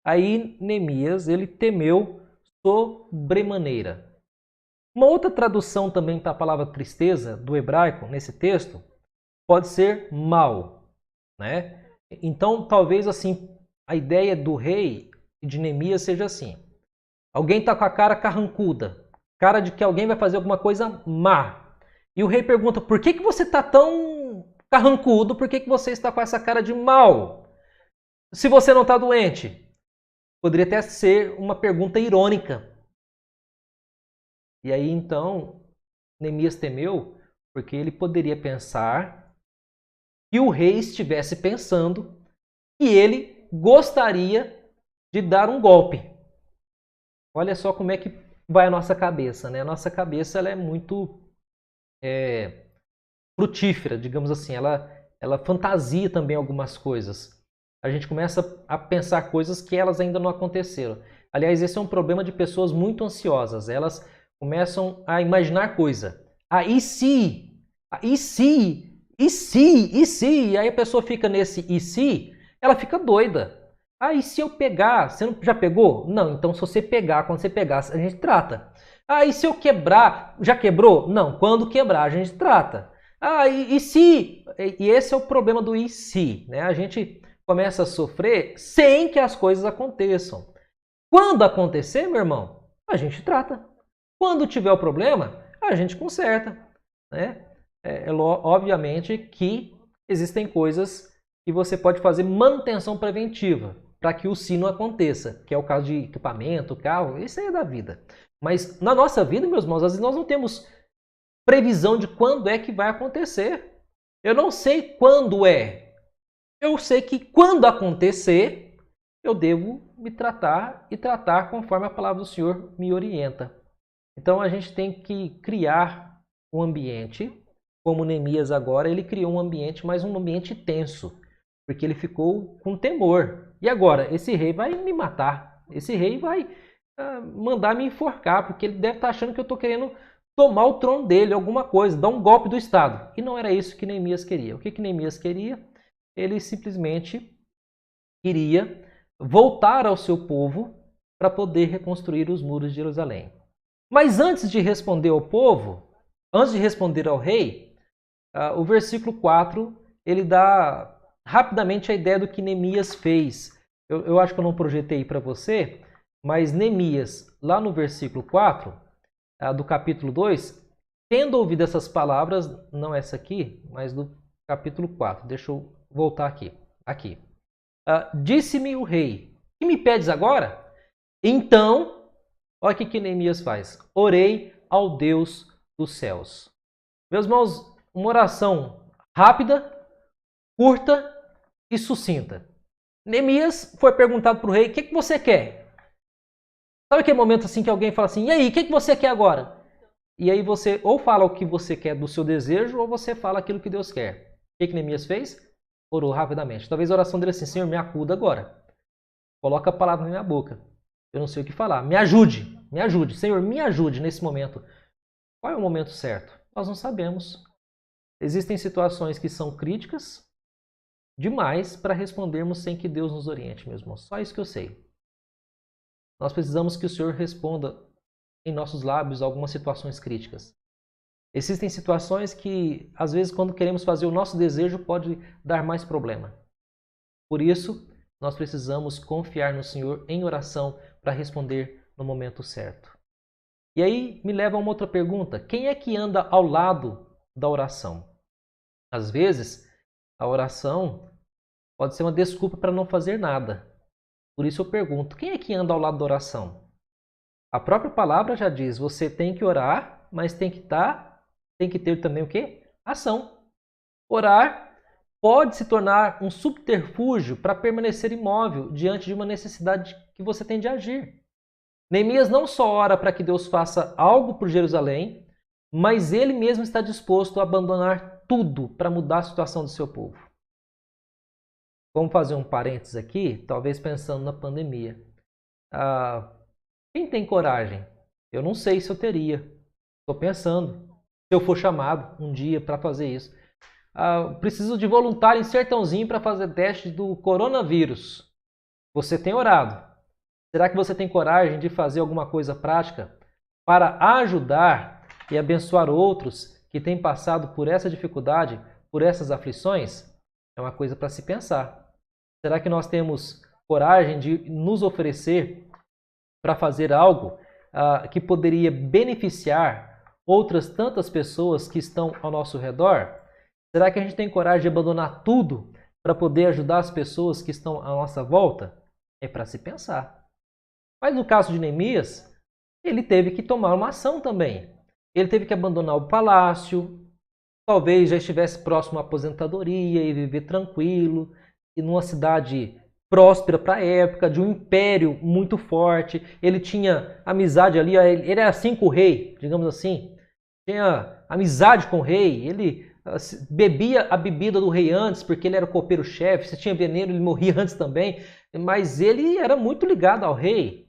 Aí Neemias, ele temeu sobremaneira. Uma outra tradução também para a palavra tristeza do hebraico nesse texto pode ser mal, né? Então, talvez assim, a ideia do rei e de Neemias seja assim: alguém está com a cara carrancuda, cara de que alguém vai fazer alguma coisa má. E o rei pergunta: por que você está tão carrancudo? Por que você está com essa cara de mal? Se você não está doente? Poderia até ser uma pergunta irônica. E aí então, Neemias temeu porque ele poderia pensar que o rei estivesse pensando que ele gostaria de dar um golpe. Olha só como é que vai a nossa cabeça, né? A nossa cabeça ela é muito frutífera, digamos assim. Ela fantasia também algumas coisas. A gente começa a pensar coisas que elas ainda não aconteceram. Aliás, esse é um problema de pessoas muito ansiosas. Elas começam a imaginar coisa. Ah, e se? Ah, e se? E se? E se? E aí a pessoa fica nesse e se, ela fica doida. Ah, e se eu pegar? Você não, já pegou? Não, então se você pegar, quando você pegar, a gente trata. Ah, e se eu quebrar? Já quebrou? Não, quando quebrar, a gente trata. Ah, e se? E esse é o problema do e se, né? A gente começa a sofrer sem que as coisas aconteçam. Quando acontecer, meu irmão, a gente trata. Quando tiver o problema, a gente conserta, né? Obviamente que existem coisas que você pode fazer manutenção preventiva para que o se não aconteça, que é o caso de equipamento, carro, isso aí é da vida. Mas na nossa vida, meus irmãos, às vezes nós não temos previsão de quando é que vai acontecer. Eu não sei quando é. Eu sei que quando acontecer, eu devo me tratar e tratar conforme a palavra do Senhor me orienta. Então a gente tem que criar um ambiente, como Neemias agora, ele criou um ambiente, mas um ambiente tenso, porque ele ficou com temor. E agora, esse rei vai me matar, esse rei vai mandar me enforcar, porque ele deve estar achando que eu estou querendo tomar o trono dele, alguma coisa, dar um golpe do Estado. E não era isso que Neemias queria. O que Neemias queria? Ele simplesmente queria voltar ao seu povo para poder reconstruir os muros de Jerusalém. Mas antes de responder ao povo, antes de responder ao rei, o versículo 4, ele dá rapidamente a ideia do que Neemias fez. Eu acho que eu não projetei para você, mas Neemias, lá no versículo 4, do capítulo 2, tendo ouvido essas palavras, não essa aqui, mas do capítulo 4, deixa eu voltar aqui. Disse-me o rei: que me pedes agora? Então, olha o que Neemias faz. Orei ao Deus dos céus. Meus irmãos, uma oração rápida, curta e sucinta. Neemias foi perguntado para o rei: o que você quer? Sabe aquele momento assim que alguém fala assim: e aí, o que você quer agora? E aí você ou fala o que você quer do seu desejo, ou você fala aquilo que Deus quer. O que Neemias fez? Orou rapidamente. Talvez a oração dele assim: Senhor, me acuda agora. Coloca a palavra na minha boca. Eu não sei o que falar. Me ajude. Senhor, me ajude nesse momento. Qual é o momento certo? Nós não sabemos. Existem situações que são críticas demais para respondermos sem que Deus nos oriente, meus irmãos. Só isso que eu sei. Nós precisamos que o Senhor responda em nossos lábios algumas situações críticas. Existem situações que, às vezes, quando queremos fazer o nosso desejo, pode dar mais problema. Por isso, nós precisamos confiar no Senhor em oração para responder no momento certo. E aí me leva a uma outra pergunta: quem é que anda ao lado da oração? Às vezes, a oração pode ser uma desculpa para não fazer nada. Por isso eu pergunto: quem é que anda ao lado da oração? A própria palavra já diz: você tem que orar, mas tem que ter também o quê? Ação. Orar pode se tornar um subterfúgio para permanecer imóvel diante de uma necessidade que você tem de agir. Neemias não só ora para que Deus faça algo por Jerusalém, mas ele mesmo está disposto a abandonar tudo para mudar a situação do seu povo. Vamos fazer um parênteses aqui, talvez pensando na pandemia. Quem tem coragem? Eu não sei se eu teria. Estou pensando. Se eu for chamado um dia para fazer isso. Preciso de voluntário em Sertãozinho para fazer teste do coronavírus. Você tem orado. Será que você tem coragem de fazer alguma coisa prática para ajudar e abençoar outros que têm passado por essa dificuldade, por essas aflições? É uma coisa para se pensar. Será que nós temos coragem de nos oferecer para fazer algo que poderia beneficiar outras tantas pessoas que estão ao nosso redor? Será que a gente tem coragem de abandonar tudo para poder ajudar as pessoas que estão à nossa volta? É para se pensar. Mas no caso de Neemias, ele teve que tomar uma ação também. Ele teve que abandonar o palácio, talvez já estivesse próximo à aposentadoria e viver tranquilo, e numa cidade próspera para a época, de um império muito forte. Ele tinha amizade ali, ele era assim com o rei, digamos assim. Tinha amizade com o rei, ele bebia a bebida do rei antes, porque ele era o copeiro-chefe. Se tinha veneno, ele morria antes também. Mas ele era muito ligado ao rei.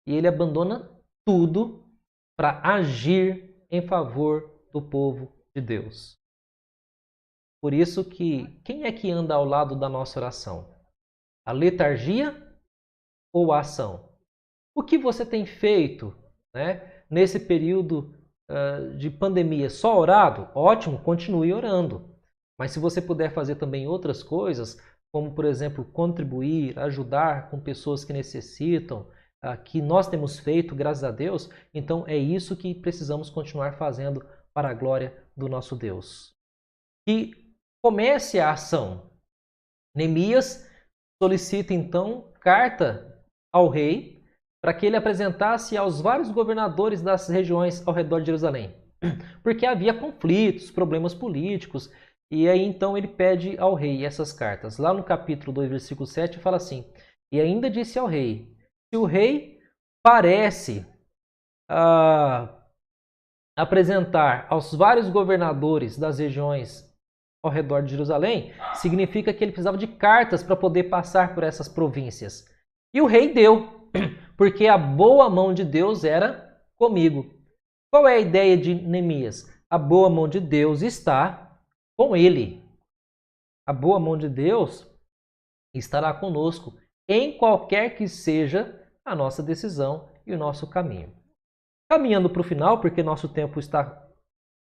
E ele abandona tudo para agir em favor do povo de Deus. Por isso que, quem é que anda ao lado da nossa oração? A letargia ou a ação? O que você tem feito, né, nesse período de pandemia? Só orado? Ótimo, continue orando. Mas se você puder fazer também outras coisas, como por exemplo contribuir, ajudar com pessoas que necessitam, que nós temos feito, graças a Deus, então é isso que precisamos continuar fazendo para a glória do nosso Deus. Que comece a ação. Neemias solicita então carta ao rei para que ele apresentasse aos vários governadores das regiões ao redor de Jerusalém. Porque havia conflitos, problemas políticos, e aí então ele pede ao rei essas cartas. Lá no capítulo 2, versículo 7, fala assim: e ainda disse ao rei: se o rei parece apresentar aos vários governadores das regiões ao redor de Jerusalém, significa que ele precisava de cartas para poder passar por essas províncias. E o rei deu, porque a boa mão de Deus era comigo. Qual é a ideia de Neemias? A boa mão de Deus está com ele. A boa mão de Deus estará conosco em qualquer que seja a nossa decisão e o nosso caminho. Caminhando para o final, porque nosso tempo está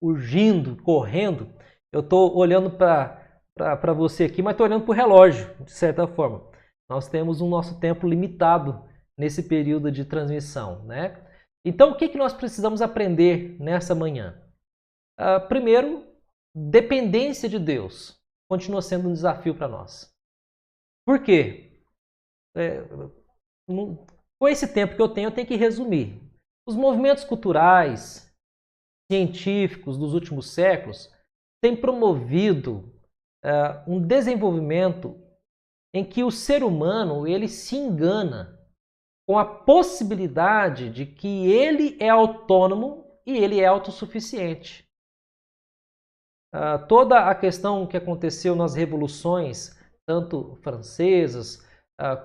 urgindo, correndo, eu estou olhando para você aqui, mas estou olhando para o relógio, de certa forma. Nós temos o nosso tempo limitado nesse período de transmissão, né? Então, o que nós precisamos aprender nessa manhã? Primeiro, dependência de Deus continua sendo um desafio para nós. Por quê? Com esse tempo que eu tenho que resumir. Os movimentos culturais, científicos dos últimos séculos têm promovido um desenvolvimento em que o ser humano ele se engana com a possibilidade de que ele é autônomo e ele é autossuficiente. Toda a questão que aconteceu nas revoluções, tanto francesas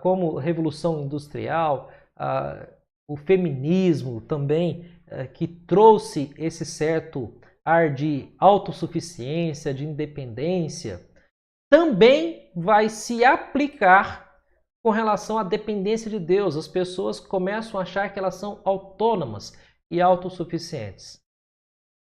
como Revolução Industrial, o feminismo também, que trouxe esse certo ar de autossuficiência, de independência, também vai se aplicar com relação à dependência de Deus. As pessoas começam a achar que elas são autônomas e autossuficientes.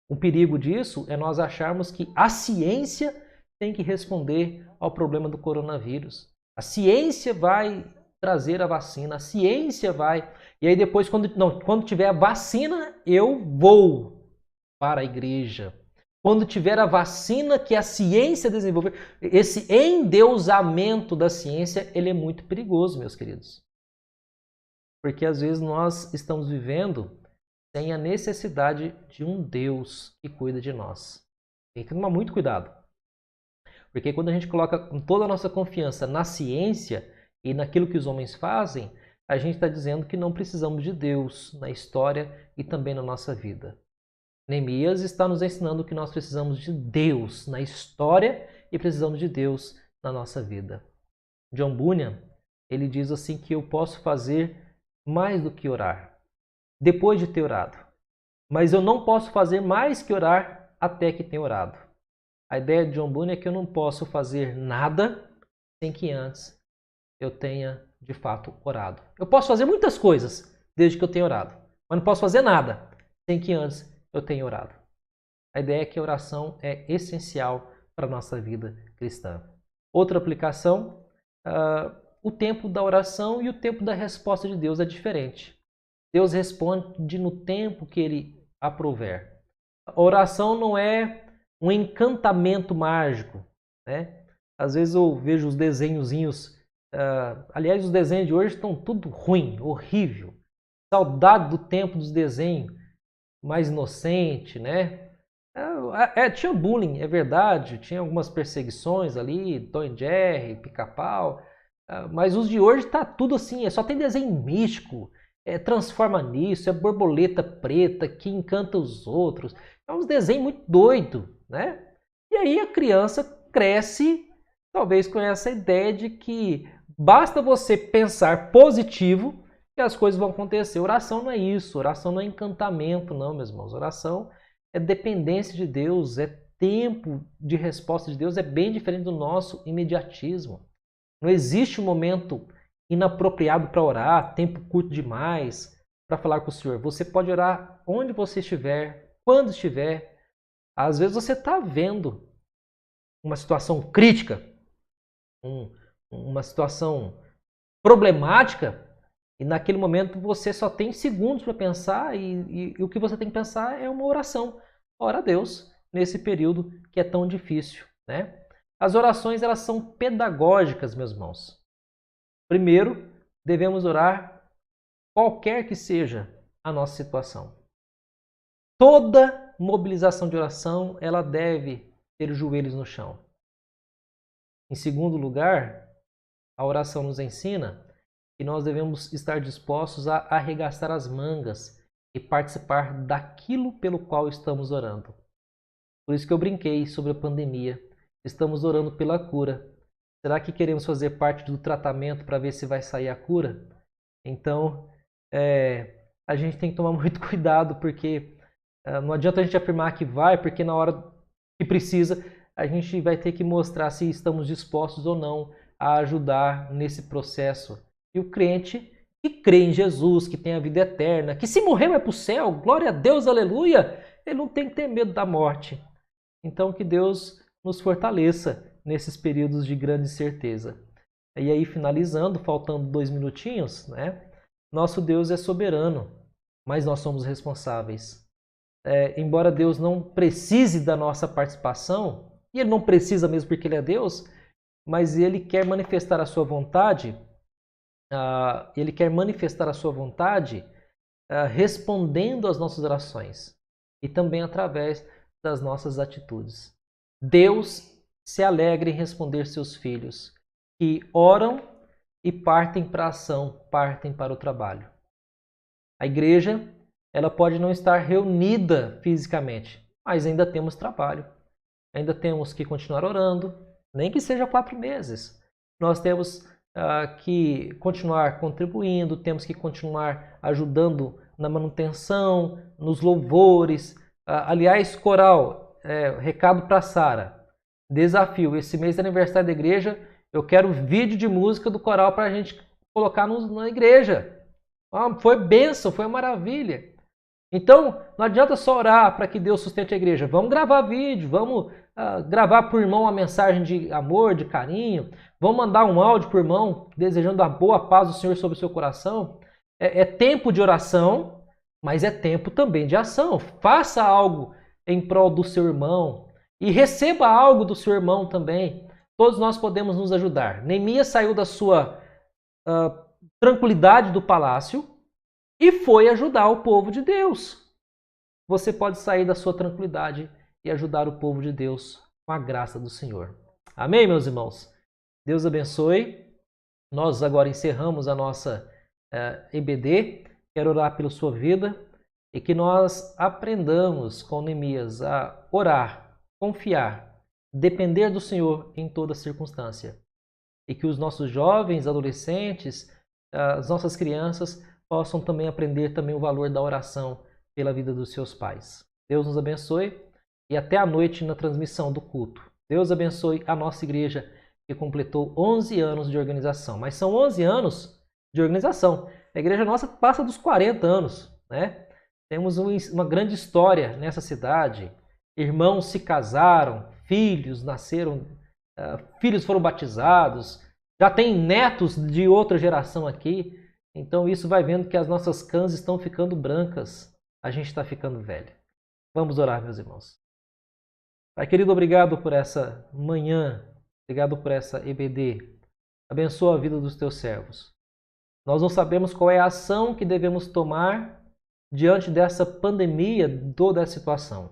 O perigo disso é nós acharmos que a ciência tem que responder ao problema do coronavírus. A ciência vai trazer a vacina, a ciência vai... E aí depois, quando tiver a vacina, eu vou para a igreja. Quando tiver a vacina que a ciência desenvolveu, esse endeusamento da ciência, ele é muito perigoso, meus queridos. Porque às vezes nós estamos vivendo sem a necessidade de um Deus que cuida de nós. Tem que tomar muito cuidado. Porque quando a gente coloca toda a nossa confiança na ciência e naquilo que os homens fazem, a gente está dizendo que não precisamos de Deus na história e também na nossa vida. Neemias está nos ensinando que nós precisamos de Deus na história e precisamos de Deus na nossa vida. John Bunyan, ele diz assim que eu posso fazer mais do que orar, depois de ter orado. Mas eu não posso fazer mais que orar até que tenha orado. A ideia de John Bunyan é que eu não posso fazer nada sem que antes eu tenha, de fato, orado. Eu posso fazer muitas coisas desde que eu tenha orado, mas não posso fazer nada sem que antes eu tenha orado. A ideia é que a oração é essencial para a nossa vida cristã. Outra aplicação, o tempo da oração e o tempo da resposta de Deus é diferente. Deus responde no tempo que Ele aprouver. A oração não é um encantamento mágico, né? Às vezes eu vejo os desenhozinhos, aliás, os desenhos de hoje estão tudo ruim, horrível. Saudade do tempo dos desenhos mais inocente, né? Tinha bullying, é verdade, tinha algumas perseguições ali, Tom e Jerry, Pica-Pau, mas os de hoje tá tudo assim, só tem desenho místico, transforma nisso, é borboleta preta que encanta os outros, é uns desenhos muito doido, né? E aí a criança cresce, talvez com essa ideia de que basta você pensar positivo que as coisas vão acontecer. Oração não é isso, oração não é encantamento, não, meus irmãos. Oração é dependência de Deus, é tempo de resposta de Deus, é bem diferente do nosso imediatismo. Não existe um momento inapropriado para orar, tempo curto demais para falar com o Senhor. Você pode orar onde você estiver, quando estiver. Às vezes você está vendo uma situação crítica, uma situação problemática, e naquele momento você só tem segundos para pensar e o que você tem que pensar é uma oração. Ora a Deus nesse período que é tão difícil, né? As orações, elas são pedagógicas, meus irmãos. Primeiro, devemos orar qualquer que seja a nossa situação. Toda mobilização de oração, ela deve ter os joelhos no chão. Em segundo lugar, a oração nos ensina que nós devemos estar dispostos a arregaçar as mangas e participar daquilo pelo qual estamos orando. Por isso que eu brinquei sobre a pandemia. Estamos orando pela cura. Será que queremos fazer parte do tratamento para ver se vai sair a cura? Então, a gente tem que tomar muito cuidado, porque não adianta a gente afirmar que vai, porque na hora que precisa, a gente vai ter que mostrar se estamos dispostos ou não a ajudar nesse processo. E o crente que crê em Jesus, que tem a vida eterna, que se morrer vai para o céu, glória a Deus, aleluia, ele não tem que ter medo da morte. Então que Deus nos fortaleça nesses períodos de grande incerteza. E aí, finalizando, faltando 2 minutinhos, né? Nosso Deus é soberano, mas nós somos responsáveis. Embora Deus não precise da nossa participação, e Ele não precisa mesmo porque Ele é Deus, mas Ele quer manifestar a sua vontade. Ele quer manifestar a sua vontade respondendo às nossas orações e também através das nossas atitudes. Deus se alegra em responder seus filhos que oram e partem para a ação, partem para o trabalho. A igreja, ela pode não estar reunida fisicamente, mas ainda temos trabalho. Ainda temos que continuar orando, nem que seja 4 meses. Nós temos que continuar contribuindo, temos que continuar ajudando na manutenção, nos louvores. Aliás, coral, recado para Sara, desafio, esse mês de aniversário da igreja, eu quero vídeo de música do coral para a gente colocar na igreja. Foi bênção, foi uma maravilha. Então, não adianta só orar para que Deus sustente a igreja. Vamos gravar vídeo, vamos gravar para o irmão uma mensagem de amor, de carinho. Vamos mandar um áudio para o irmão, desejando a boa paz do Senhor sobre o seu coração. É tempo de oração, mas é tempo também de ação. Faça algo em prol do seu irmão e receba algo do seu irmão também. Todos nós podemos nos ajudar. Neemias saiu da sua tranquilidade do palácio e foi ajudar o povo de Deus. Você pode sair da sua tranquilidade e ajudar o povo de Deus com a graça do Senhor. Amém, meus irmãos? Deus abençoe. Nós agora encerramos a nossa EBD. Quero orar pela sua vida e que nós aprendamos com Neemias a orar, confiar, depender do Senhor em toda circunstância. E que os nossos jovens, adolescentes, as nossas crianças possam também aprender também o valor da oração pela vida dos seus pais. Deus nos abençoe e até a noite na transmissão do culto. Deus abençoe a nossa igreja que completou 11 anos de organização. Mas são 11 anos de organização. A igreja nossa passa dos 40 anos, né? Temos uma grande história nessa cidade. Irmãos se casaram, filhos nasceram, filhos foram batizados, já tem netos de outra geração aqui. Então isso vai vendo que as nossas cãs estão ficando brancas. A gente está ficando velho. Vamos orar, meus irmãos. Pai querido, obrigado por essa manhã. Obrigado por essa EBD. Abençoa a vida dos teus servos. Nós não sabemos qual é a ação que devemos tomar diante dessa pandemia, toda a situação.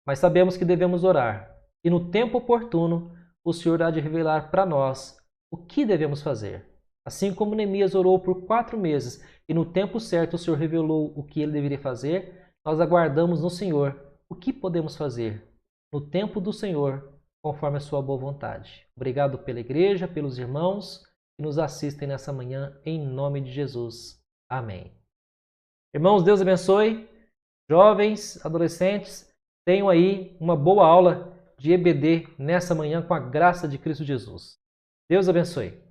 Mas sabemos que devemos orar. E no tempo oportuno, o Senhor há de revelar para nós o que devemos fazer. Assim como Neemias orou por 4 meses e no tempo certo o Senhor revelou o que ele deveria fazer, nós aguardamos no Senhor o que podemos fazer no tempo do Senhor, conforme a sua boa vontade. Obrigado pela igreja, pelos irmãos que nos assistem nessa manhã, em nome de Jesus. Amém. Irmãos, Deus abençoe. Jovens, adolescentes, tenham aí uma boa aula de EBD nessa manhã com a graça de Cristo Jesus. Deus abençoe.